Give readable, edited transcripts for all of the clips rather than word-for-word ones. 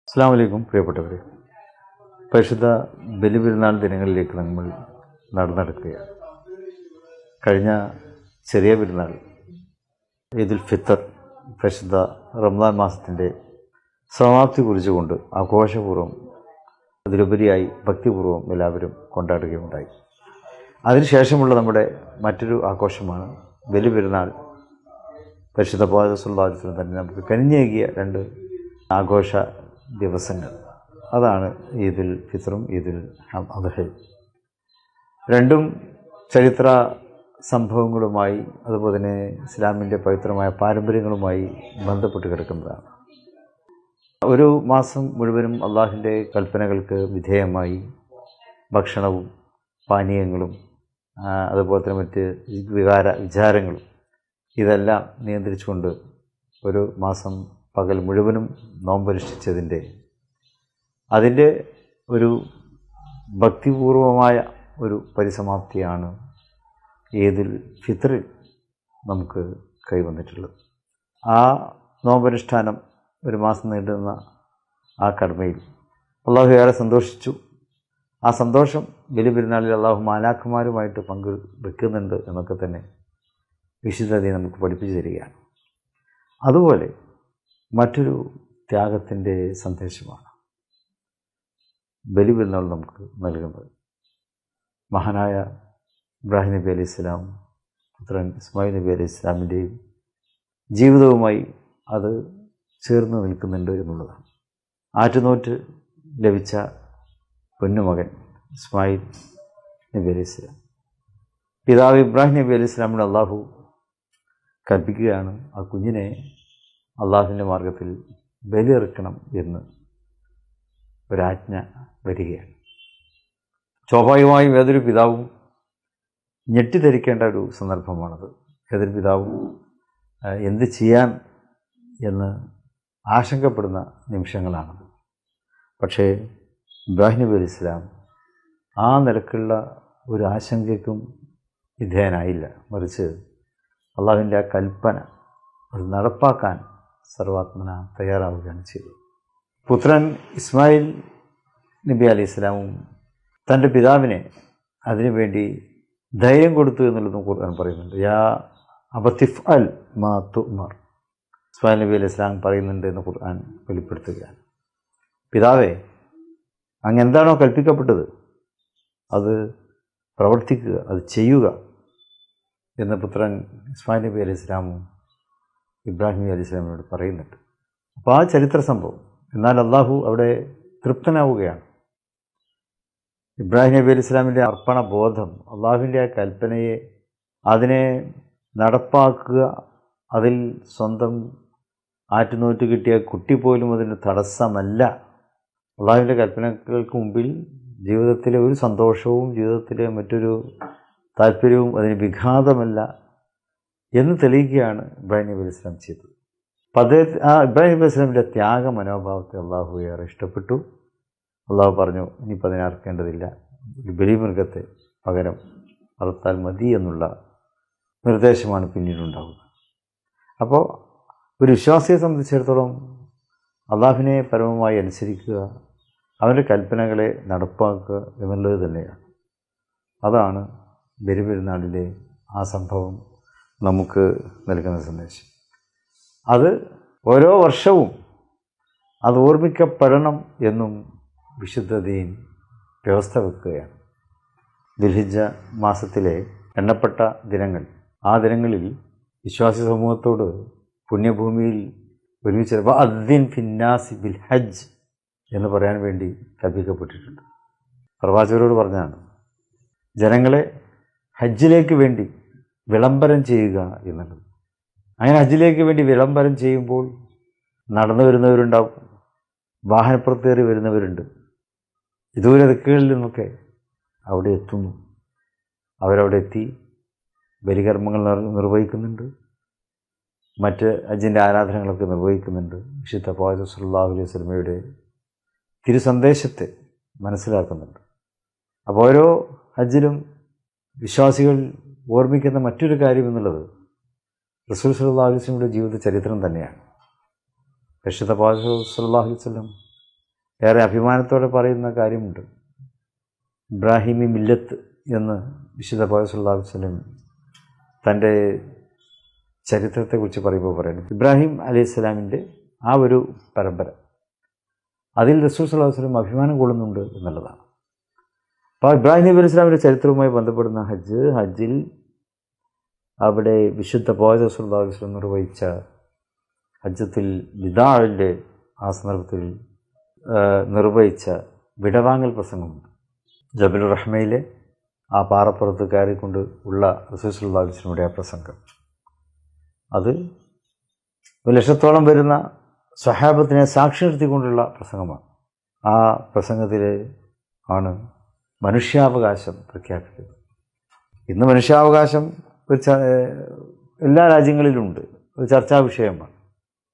അസ്സലാമു അലൈക്കും പ്രിയപ്പെട്ടവരെ. പരിശുദ്ധ ബലിപെരുന്നാൾ ദിനങ്ങളിലേക്ക് നമ്മൾ നടന്നെടുക്കുകയാണ്. കഴിഞ്ഞ ചെറിയ പെരുന്നാൾ ഈദുൽ ഫിത്തർ പരിശുദ്ധ റമദാൻ മാസത്തിൻ്റെ സമാപ്തി കുറിച്ചുകൊണ്ട് ആഘോഷപൂർവ്വം അതിലുപരിയായി ഭക്തിപൂർവ്വം എല്ലാവരും കൊണ്ടാടുകയുണ്ടായി. അതിനുശേഷമുള്ള നമ്മുടെ മറ്റൊരു ആഘോഷമാണ് ബലിപെരുന്നാൾ. പരിശുദ്ധ പ്രവാചകൻ സ്വല്ലല്ലാഹു അലൈഹി വസല്ലം തന്നെ നമുക്ക് കനിഞ്ഞേകിയ രണ്ട് ആഘോഷ ദിവസങ്ങൾ, അതാണ് ഈദുൽ ഫിത്തറും ഈദുൽ അദ്ഹയും. രണ്ടും ചരിത്ര സംഭവങ്ങളുമായി അതുപോലെ തന്നെ ഇസ്ലാമിൻ്റെ പവിത്രമായ പാരമ്പര്യങ്ങളുമായി ബന്ധപ്പെട്ട് കിടക്കുന്നതാണ്. ഒരു മാസം മുഴുവനും അള്ളാഹുവിൻ്റെ കൽപ്പനകൾക്ക് വിധേയമായി ഭക്ഷണവും പാനീയങ്ങളും അതുപോലെ തന്നെ മറ്റ് വിചാരങ്ങളും ഇതെല്ലാം നിയന്ത്രിച്ചുകൊണ്ട് ഒരു മാസം പകൽ മുഴുവനും നോമ്പനുഷ്ഠിച്ചതിൻ്റെ അതിൻ്റെ ഒരു ഭക്തിപൂർവമായ ഒരു പരിസമാപ്തിയാണ് ഈദുൽ ഫിത്തറിൽ നമുക്ക് കൈവന്നിട്ടുള്ളത്. ആ നോമ്പനുഷ്ഠാനം ഒരു മാസം നീണ്ടുന്ന ആ കടമയിൽ അള്ളാഹു ഏറെ സന്തോഷിച്ചു. ആ സന്തോഷം ബലിപെരുന്നാളിൽ അള്ളാഹു മാലാഖമാരുമായിട്ട് പങ്കുവെക്കുന്നുണ്ട് എന്നൊക്കെ തന്നെ വിശുദ്ധതയെ നമുക്ക് പഠിപ്പിച്ചു തരികയാണ്. അതുപോലെ മറ്റൊരു ത്യാഗത്തിൻ്റെ സന്ദേശമാണ് ബലിപെരുന്നാൾ നമുക്ക് നൽകുന്നത്. മഹാനായ ഇബ്രാഹിം നബി അലൈഹി ഇസ്ലാം പുത്രൻ ഇസ്മായിൽ നബി അലൈഹി ഇസ്ലാമിൻ്റെയും ജീവിതവുമായി അത് ചേർന്ന് നിൽക്കുന്നുണ്ട് എന്നുള്ളതാണ്. ആറ്റുനോറ്റ് ലഭിച്ച പൊന്നുമകൻ ഇസ്മായിൽ നബി അലൈഹി ഇസ്ലാം, പിതാവ് ഇബ്രാഹിം നബി അലൈഹി ഇസ്ലാമിന് അള്ളാഹു കൽപ്പിക്കുകയാണ് ആ കുഞ്ഞിനെ അള്ളാഹുവിൻ്റെ മാർഗത്തിൽ ബലിയെറുക്കണം എന്ന് ഒരാജ്ഞ വരികയാണ്. സ്വാഭാവികമായും ഏതൊരു പിതാവും ഞെട്ടിധരിക്കേണ്ട ഒരു സന്ദർഭമാണത്. ഏതൊരു പിതാവും എന്ത് ചെയ്യാൻ എന്ന് ആശങ്കപ്പെടുന്ന നിമിഷങ്ങളാണത്. പക്ഷേ ഇബ്രാഹിം നബി അലൈഹി ഇസ്ലാം ആ നിലക്കുള്ള ഒരു ആശങ്കയ്ക്കും വിധേയനായില്ല. മറിച്ച് അള്ളാഹുവിൻ്റെ ആ കൽപ്പന അത് നടപ്പാക്കാൻ സർവാത്മന തയ്യാറാവുകയാണ് ചെയ്തത്. പുത്രൻ ഇസ്മായിൽ നബി അലൈഹി ഇസ്ലാമും തൻ്റെ പിതാവിനെ അതിനുവേണ്ടി ധൈര്യം കൊടുത്തു എന്നുള്ളതും ഖുർആൻ പറയുന്നുണ്ട്. യാ അബതിഫ് അൽ മാ തുഅ്മർ, ഇസ്മായിൽ നബി അലൈഹി ഇസ്ലാം പറയുന്നുണ്ട് എന്ന് ഖുർആൻ വെളിപ്പെടുത്തുകയാണ്. പിതാവേ, അങ്ങ് എന്താണോ കൽപ്പിക്കപ്പെട്ടത് അത് പ്രവർത്തിക്കുക, അത് ചെയ്യുക എന്ന് പുത്രൻ ഇസ്മായിൽ നബി അലൈഹി ഇസ്ലാമും ഇബ്രാഹിം നബി അലൈഹി ഇസ്ലാമിനോട് പറയുന്നുണ്ട്. അപ്പോൾ ആ ചരിത്ര സംഭവം, എന്നാൽ അള്ളാഹു അവിടെ തൃപ്തനാവുകയാണ്. ഇബ്രാഹിം നബി അലൈഹി ഇസ്ലാമിൻ്റെ അർപ്പണ ബോധം, അള്ളാഹുവിൻ്റെ ആ കൽപ്പനയെ അതിനെ നടപ്പാക്കുക, അതിൽ സ്വന്തം ആറ്റുനോറ്റ് കിട്ടിയ കുട്ടി പോലും അതിന് തടസ്സമല്ല. അള്ളാഹുവിൻ്റെ കൽപ്പനകൾക്ക് മുമ്പിൽ ജീവിതത്തിലെ ഒരു സന്തോഷവും ജീവിതത്തിലെ മറ്റൊരു താല്പര്യവും അതിന് വിഘാതമല്ല എന്ന് തെളിയിക്കുകയാണ് ഇബ്രാഹിം നബി അലൈഹി ഇസ്ലാം ചെയ്തത്. അപ്പോൾ ആ ഇബ്രാഹിം നബി അലൈഹി ഇസ്ലാമിൻ്റെ ത്യാഗ മനോഭാവത്തെ അള്ളാഹു ഏറെ ഇഷ്ടപ്പെട്ടു. അള്ളാഹു പറഞ്ഞു, ഇനിയിപ്പോൾ അതിനെ അറക്കേണ്ടതില്ല, ഒരു ബലിമൃഗത്തെ പകരം അറുത്താൽ മതി എന്നുള്ള നിർദ്ദേശമാണ് പിന്നീടുണ്ടാകുന്നത്. അപ്പോൾ ഒരു വിശ്വാസിയെ സംബന്ധിച്ചിടത്തോളം അള്ളാഹുവിനെ പരമമായി അനുസരിക്കുക, അവൻ്റെ കൽപ്പനകളെ നടപ്പാക്കുക എന്നുള്ളത് തന്നെയാണ്. അതാണ് ബലിപെരുന്നാളിലെ ആ സംഭവം നമുക്ക് നൽകുന്ന സന്ദേശം. അത് ഓരോ വർഷവും അത് ഓർമ്മിക്കപ്പെടണം എന്നും വിശുദ്ധ ദീൻ വ്യവസ്ഥ വെക്കുകയാണ്. ദുൽഹിജ്ജ മാസത്തിലെ എണ്ണപ്പെട്ട ദിനങ്ങൾ, ആ ദിനങ്ങളിൽ വിശ്വാസി സമൂഹത്തോട് പുണ്യഭൂമിയിൽ ഒരുമിച്ച് അദ്ദിൻ ഫിന്നാസി ബിൽ ഹജ്ജ് എന്ന് പറയാൻ വേണ്ടി കൽപ്പിക്കപ്പെട്ടിട്ടുണ്ട്. പ്രവാചകരോട് പറഞ്ഞാണ് ജനങ്ങളെ ഹജ്ജിലേക്ക് വേണ്ടി വിളംബരം ചെയ്യുക എന്നുള്ളത്. അങ്ങനെ ഹജ്ജിലേക്ക് വേണ്ടി വിളംബരം ചെയ്യുമ്പോൾ നടന്നു വരുന്നവരുണ്ടാവും, വാഹനപ്പുറത്തേറി വരുന്നവരുണ്ട്. ദൂര ദിക്കുകളിൽ നിന്നൊക്കെ അവിടെ എത്തുന്നു. അവരവിടെ എത്തി ബലികർമ്മങ്ങൾ നിർവഹിക്കുന്നുണ്ട്, മറ്റ് ഹജ്ജിൻ്റെ ആരാധനകളൊക്കെ നിർവഹിക്കുന്നുണ്ട്. വിശുദ്ധ പ്രവാചകൻ സ്വല്ലല്ലാഹു അലൈഹി വസല്ലമയുടെ തിരുസന്ദേശത്തെ മനസ്സിലാക്കുന്നുണ്ട്. അപ്പോൾ ഓരോ ഹജ്ജിലും വിശ്വാസികൾ ഓർമ്മിക്കുന്ന മറ്റൊരു കാര്യം എന്നുള്ളത് റസൂൽ സല്ലല്ലാഹു അലൈഹി വസല്ലമയുടെ ജീവിത ചരിത്രം തന്നെയാണ്. പരിശുദ്ധ പ്രവാചകൻ സല്ലല്ലാഹു അലൈഹി വസല്ലം ഏറെ അഭിമാനത്തോടെ പറയുന്ന കാര്യമുണ്ട്. ഇബ്രാഹിമി മില്ലത്ത് എന്ന് വിശുദ്ധ പ്രവാചകൻ സല്ലല്ലാഹു അലൈഹി വസല്ലം തൻ്റെ ചരിത്രത്തെക്കുറിച്ച് പറയുന്നു. ഇബ്രാഹിം അലൈഹിസ്സലാമിൻ്റെ ആ ഒരു പരമ്പര, അതിൽ റസൂൽ സല്ലല്ലാഹു അലൈഹി വസല്ലം അഭിമാനം കൊള്ളുന്നുണ്ട് എന്നുള്ളതാണ്. അപ്പോൾ ഇബ്രാഹിം നബി അലൈഹി സ്വലാമിൻ്റെ ചരിത്രവുമായി ബന്ധപ്പെടുന്ന ഹജ്ജിൽ അവിടെ വിശുദ്ധ പ്രവാചകൻ സല്ലല്ലാഹു അലൈഹി വസല്ലം നിർവഹിച്ച ഹജ്ജത്തുൽ വിദാഇൻ്റെ ആ സന്ദർഭത്തിൽ നിർവഹിച്ച വിടവാങ്ങൽ പ്രസംഗമുണ്ട്. ജബലുർ റഹ്മയിലെ ആ പാറപ്പുറത്ത് കയറിക്കൊണ്ട് ഉള്ള റസൂൽ സല്ലല്ലാഹു അലൈഹി വസല്ലമയുടെ ആ പ്രസംഗം, അത് 1,00,000-ഓളം വരുന്ന സ്വഹാബത്തിനെ സാക്ഷി നിർത്തിക്കൊണ്ടുള്ള പ്രസംഗമാണ്. ആ പ്രസംഗത്തിൽ ആണ് മനുഷ്യാവകാശം പ്രഖ്യാപിക്കുന്നത്. ഇന്ന് മനുഷ്യാവകാശം എല്ലാ രാജ്യങ്ങളിലുമുണ്ട്, ഒരു ചർച്ചാ വിഷയമാണ്.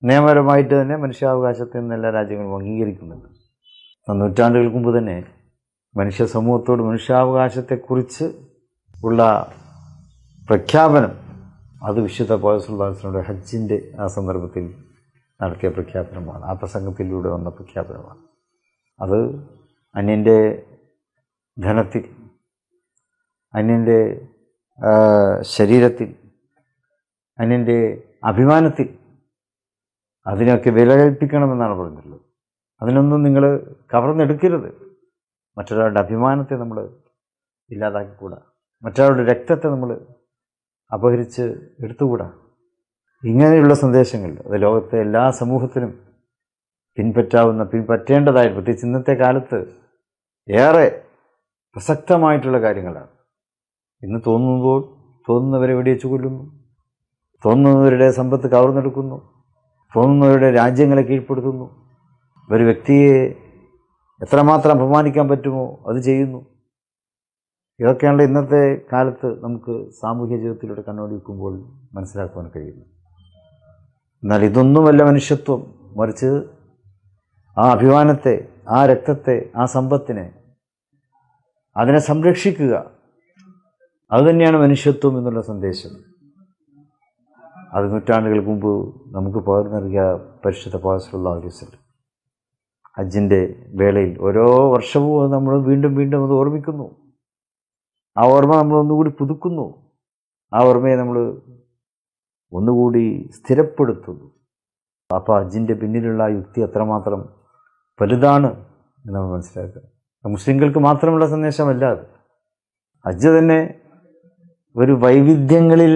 നിയമപരമായിട്ട് തന്നെ മനുഷ്യാവകാശത്തെ ഇന്ന് എല്ലാ രാജ്യങ്ങളും അംഗീകരിക്കുന്നുണ്ട്. നൂറ്റാണ്ടുകൾക്ക് മുമ്പ് തന്നെ മനുഷ്യ സമൂഹത്തോട് മനുഷ്യാവകാശത്തെക്കുറിച്ച് ഉള്ള പ്രഖ്യാപനം അത് വിശുദ്ധ പ്രവാചകൻ സല്ലല്ലാഹു അലൈഹി വസല്ലമയുടെ ഹജ്ജിൻ്റെ ആ സന്ദർഭത്തിൽ നടത്തിയ പ്രഖ്യാപനമാണ്. ആ പ്രസംഗത്തിലൂടെ വന്ന പ്രഖ്യാപനമാണ്. അത് അന്യൻ്റെ ധനത്തിൽ, അന്യൻ്റെ ശരീരത്തിൽ, അന്യൻ്റെ അഭിമാനത്തിൽ അതിനൊക്കെ വില കൽപ്പിക്കണമെന്നാണ് പറഞ്ഞിട്ടുള്ളത്. അതിനൊന്നും നിങ്ങൾ കവർന്നെടുക്കരുത്. മറ്റൊരാളുടെ അഭിമാനത്തെ നമ്മൾ ഇല്ലാതാക്കിക്കൂടാ. മറ്റൊരാളുടെ രക്തത്തെ നമ്മൾ അപഹരിച്ച് എടുത്തുകൂടാ. ഇങ്ങനെയുള്ള സന്ദേശങ്ങൾ അത് ലോകത്തെ എല്ലാ സമൂഹത്തിനും പിൻപറ്റേണ്ടതായിട്ട്, പ്രത്യേകിച്ച് ഇന്നത്തെ കാലത്ത് ഏറെ പ്രസക്തമായിട്ടുള്ള കാര്യങ്ങളാണ്. ഇന്ന് തോന്നുന്നവരെ വെടിവെച്ച് കൊല്ലുന്നു, തോന്നുന്നവരുടെ സമ്പത്ത് കവർന്നെടുക്കുന്നു, തോന്നുന്നവരുടെ രാജ്യങ്ങളെ കീഴ്പ്പെടുത്തുന്നു, ഒരു വ്യക്തിയെ എത്രമാത്രം അപമാനിക്കാൻ പറ്റുമോ അത് ചെയ്യുന്നു. ഇതൊക്കെയാണ് ഇന്നത്തെ കാലത്ത് നമുക്ക് സാമൂഹ്യ ജീവിതത്തിലൂടെ കണ്ണോടിക്കുമ്പോൾ മനസ്സിലാക്കുവാൻ കഴിയുന്നു. എന്നാൽ ഇതൊന്നുമല്ല മനുഷ്യത്വം. മറിച്ച് ആ അഭിമാനത്തെ, ആ രക്തത്തെ, ആ സമ്പത്തിനെ, അതിനെ സംരക്ഷിക്കുക, അതുതന്നെയാണ് മനുഷ്യത്വം എന്നുള്ള സന്ദേശം. അത് നൂറ്റാണ്ടുകൾക്ക് മുമ്പ് നമുക്ക് പകർന്നു നൽകിയ പരിശുദ്ധ പ്രവാചകൻ സല്ലല്ലാഹു അലൈഹി വസല്ലം ഹജ്ജിൻ്റെ വേളയിൽ ഓരോ വർഷവും അത് നമ്മൾ വീണ്ടും വീണ്ടും അത് ഓർമ്മിക്കുന്നു. ആ ഓർമ്മ നമ്മൾ ഒന്നുകൂടി പുതുക്കുന്നു. ആ ഓർമ്മയെ നമ്മൾ ഒന്നുകൂടി സ്ഥിരപ്പെടുത്തുന്നു. അപ്പോൾ ഹജ്ജിൻ്റെ പിന്നിലുള്ള യുക്തി അത്രമാത്രം വലുതാണ് എന്ന് നമ്മൾ മനസ്സിലാക്കുക. മുസ്ലിങ്ങൾക്ക് മാത്രമുള്ള സന്ദേശമല്ല അത്. ഹജ്ജ് തന്നെ ഒരു വൈവിധ്യങ്ങളെ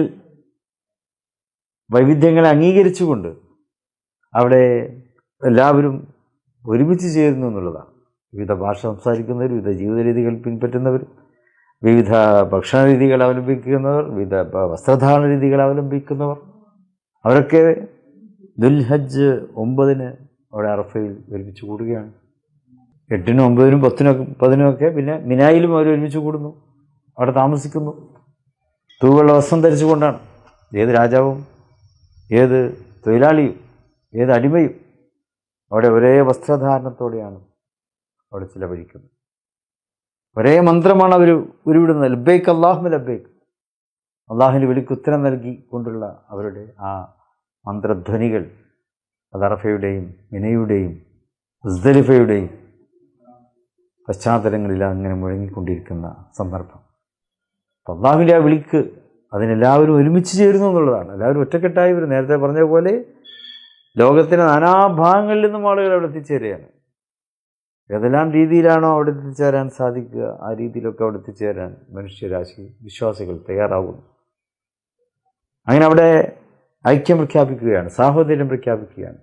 അംഗീകരിച്ചുകൊണ്ട് അവിടെ എല്ലാവരും ഒരുമിച്ച് ചേരുന്നു എന്നുള്ളതാണ്. വിവിധ ഭാഷ സംസാരിക്കുന്നവർ, വിവിധ ജീവിത രീതികൾ പിൻപറ്റുന്നവർ, വിവിധ ഭക്ഷണ രീതികൾ അവലംബിക്കുന്നവർ, വിവിധ വസ്ത്രധാരണ രീതികൾ അവലംബിക്കുന്നവർ, അവരൊക്കെ ദുൽഹജ്ജ് 9 അവിടെ അറഫയിൽ ഒരുമിച്ച് കൂടുകയാണ്. 8-നും 9-നും 10-നും ഒക്കെ പിന്നെ മിനായിലും അവർ ഒരുമിച്ച് കൂടുന്നു, അവിടെ താമസിക്കുന്നു. തൂവെള്ള വസ്ത്രം ധരിച്ചുകൊണ്ടാണ്. ഏത് രാജാവും ഏത് തൊഴിലാളിയും ഏത് അടിമയും അവിടെ ഒരേ വസ്ത്രധാരണത്തോടെയാണ് അവിടെ ചിലവഴിക്കുന്നത്. ഒരേ മന്ത്രമാണ് അവർ ഉരുവിടുന്നത്. ലബ്ബൈക്ക് അല്ലാഹുമ്മ ലബ്ബൈക്ക്, അള്ളാഹുവിൻ്റെ വിളിക്ക് ഉത്തരം നൽകിക്കൊണ്ടുള്ള അവരുടെ ആ മന്ത്രധ്വനികൾ അത് അറഫയുടെയും മിനയുടെയും മുസ്ദലിഫയുടെയും പശ്ചാത്തലങ്ങളിൽ അങ്ങനെ മുഴങ്ങിക്കൊണ്ടിരിക്കുന്ന സന്ദർഭം. അപ്പം അള്ളാഹുവിൻ്റെ ആ വിളിക്ക് അതിനെല്ലാവരും ഒരുമിച്ച് ചേരുന്നു എന്നുള്ളതാണ്. എല്ലാവരും ഒറ്റക്കെട്ടായി വരും. നേരത്തെ പറഞ്ഞ പോലെ ലോകത്തിൻ്റെ നാനാഭാഗങ്ങളിൽ നിന്നും ആളുകൾ അവിടെ എത്തിച്ചേരുകയാണ്. ഏതെല്ലാം രീതിയിലാണോ അവിടെ എത്തിച്ചേരാൻ സാധിക്കുക ആ രീതിയിലൊക്കെ അവിടെ എത്തിച്ചേരാൻ മനുഷ്യരാശി വിശ്വാസികൾ തയ്യാറാകുന്നു. അങ്ങനെ അവിടെ ഐക്യം പ്രഖ്യാപിക്കുകയാണ്, സാഹോദര്യം പ്രഖ്യാപിക്കുകയാണ്,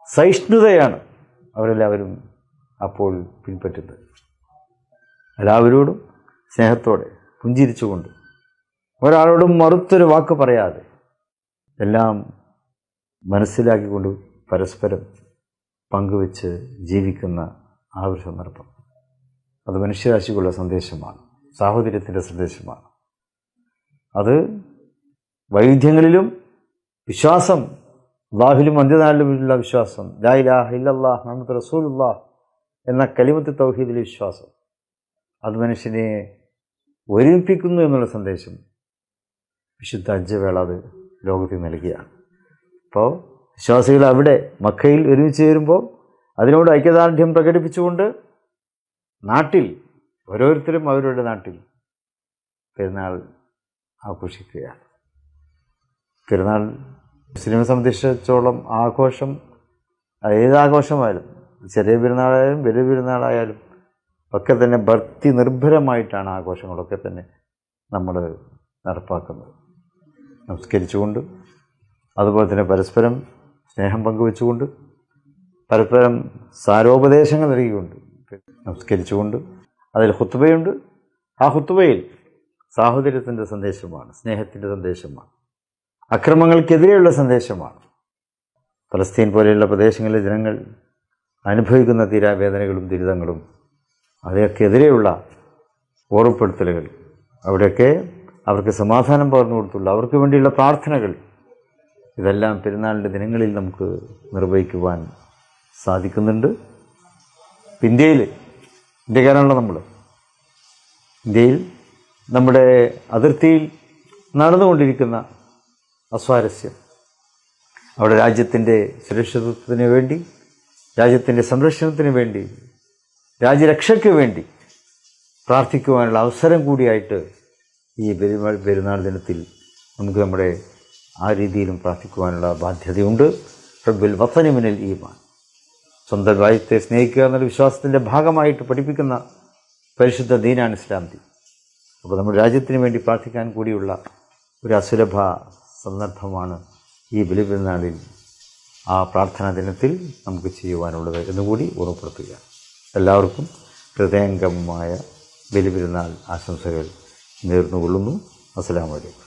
സഹിഷ്ണുതയാണ് അവരെല്ലാവരും അപ്പോൾ പിൻപറ്റുന്നത്. എല്ലാവരോടും സ്നേഹത്തോടെ പുഞ്ചിരിച്ചുകൊണ്ട്, ഒരാളോടും മറുത്തൊരു വാക്ക് പറയാതെ, എല്ലാം മനസ്സിലാക്കിക്കൊണ്ട് പരസ്പരം പങ്കുവെച്ച് ജീവിക്കുന്ന ആ ഒരു സന്ദർഭം അത് മനുഷ്യരാശിക്കുള്ള സന്ദേശമാണ്, സാഹോദര്യത്തിൻ്റെ സന്ദേശമാണ്. അത് വൈവിധ്യങ്ങളിലും വിശ്വാസം, അല്ലാഹുവിലും അന്ത്യനാളിലുമുള്ള വിശ്വാസം, ലാ ഇലാഹ ഇല്ലല്ലാഹ് മുഹമ്മദ് റസൂലുള്ളാഹ് എന്ന കലിമത്ത് തൗഹീദിലെ വിശ്വാസം, അത് മനുഷ്യനെ ഒരുമിപ്പിക്കുന്നു എന്നുള്ള സന്ദേശം വിശുദ്ധ ഹജ്ജ് വേള അത് ലോകത്തിൽ നൽകിയാണ്. അപ്പോൾ വിശ്വാസികൾ അവിടെ മക്കയിൽ ഒരുമിച്ച് ചേരുമ്പോൾ അതിനോട് ഐക്യദാർഢ്യം പ്രകടിപ്പിച്ചുകൊണ്ട് നാട്ടിൽ ഓരോരുത്തരും അവരുടെ നാട്ടിൽ പെരുന്നാൾ ആഘോഷിക്കുകയാണ്. പെരുന്നാൾ മുസ്ലിം സംബന്ധിച്ചിടത്തോളം ആഘോഷം ഏതാഘോഷമായാലും, ചെറിയ പെരുന്നാളായാലും വലിയ പെരുന്നാളായാലും ഒക്കെ തന്നെ ഭക്തി നിർഭരമായിട്ടാണ് ആഘോഷങ്ങളൊക്കെ തന്നെ നമ്മൾ നടപ്പാക്കുന്നത്. നമസ്കരിച്ചുകൊണ്ട്, അതുപോലെ തന്നെ പരസ്പരം സ്നേഹം പങ്കുവെച്ചുകൊണ്ട്, പരസ്പരം സാരോപദേശങ്ങൾ നൽകിക്കൊണ്ട് നമസ്കരിച്ചുകൊണ്ട്, അതിൽ ഖുത്ബയുണ്ട്. ആ ഖുത്ബയിൽ സാഹോദര്യത്തിൻ്റെ സന്ദേശമാണ്, സ്നേഹത്തിൻ്റെ സന്ദേശമാണ്, അക്രമങ്ങൾക്കെതിരെയുള്ള സന്ദേശമാണ്. പലസ്തീൻ പോലെയുള്ള പ്രദേശങ്ങളിലെ ജനങ്ങൾ അനുഭവിക്കുന്ന തീരാവേദനകളും ദുരിതങ്ങളും അതിനൊക്കെതിരെയുള്ള ഓർമ്മപ്പെടുത്തലുകൾ, അവിടെയൊക്കെ അവർക്ക് സമാധാനം പകർന്നു കൊടുത്തുള്ള അവർക്ക് വേണ്ടിയുള്ള പ്രാർത്ഥനകൾ, ഇതെല്ലാം പെരുന്നാളിൻ്റെ ദിനങ്ങളിൽ നമുക്ക് നിർവഹിക്കുവാൻ സാധിക്കുന്നുണ്ട്. ഇന്ത്യക്കാരാണല്ലോ നമ്മൾ. ഇന്ത്യയിൽ നമ്മുടെ അതിർത്തിയിൽ നടന്നുകൊണ്ടിരിക്കുന്ന അസ്വാരസ്യം, അവിടെ രാജ്യത്തിൻ്റെ സുരക്ഷിതത്വത്തിന് വേണ്ടി, രാജ്യത്തിൻ്റെ സംരക്ഷണത്തിന് വേണ്ടി, രാജ്യരക്ഷയ്ക്ക് വേണ്ടി പ്രാർത്ഥിക്കുവാനുള്ള അവസരം കൂടിയായിട്ട് ഈ പെരുന്നാൾ ദിനത്തിൽ നമുക്ക് നമ്മുടെ ആ രീതിയിലും പ്രാർത്ഥിക്കുവാനുള്ള ബാധ്യതയുണ്ട്. റബ്ബിൽ വത്തനി മിനൽ ഈമാൻ, സ്വന്തം രാജ്യത്തെ സ്നേഹിക്കുക എന്നുള്ള വിശ്വാസത്തിൻ്റെ ഭാഗമായിട്ട് പഠിപ്പിക്കുന്ന പരിശുദ്ധ ദീനാണ് ഇസ്ലാം ദീൻ. അപ്പോൾ നമ്മുടെ രാജ്യത്തിന് വേണ്ടി പ്രാർത്ഥിക്കാൻ കൂടിയുള്ള ഒരു അസുലഭ സന്ദർഭമാണ് ഈ ബലിപെരുന്നാളിൽ, ആ പ്രാർത്ഥനാ ദിനത്തിൽ നമുക്ക് ചെയ്യുവാനുള്ളത് എന്നുകൂടി ഓർമ്മപ്പെടുത്തുക. എല്ലാവർക്കും ഹൃദയംഗമമായ ബലിപെരുന്നാൾ ആശംസകൾ നേർന്നുകൊള്ളുന്നു. അസ്സലാമു അലൈക്കും.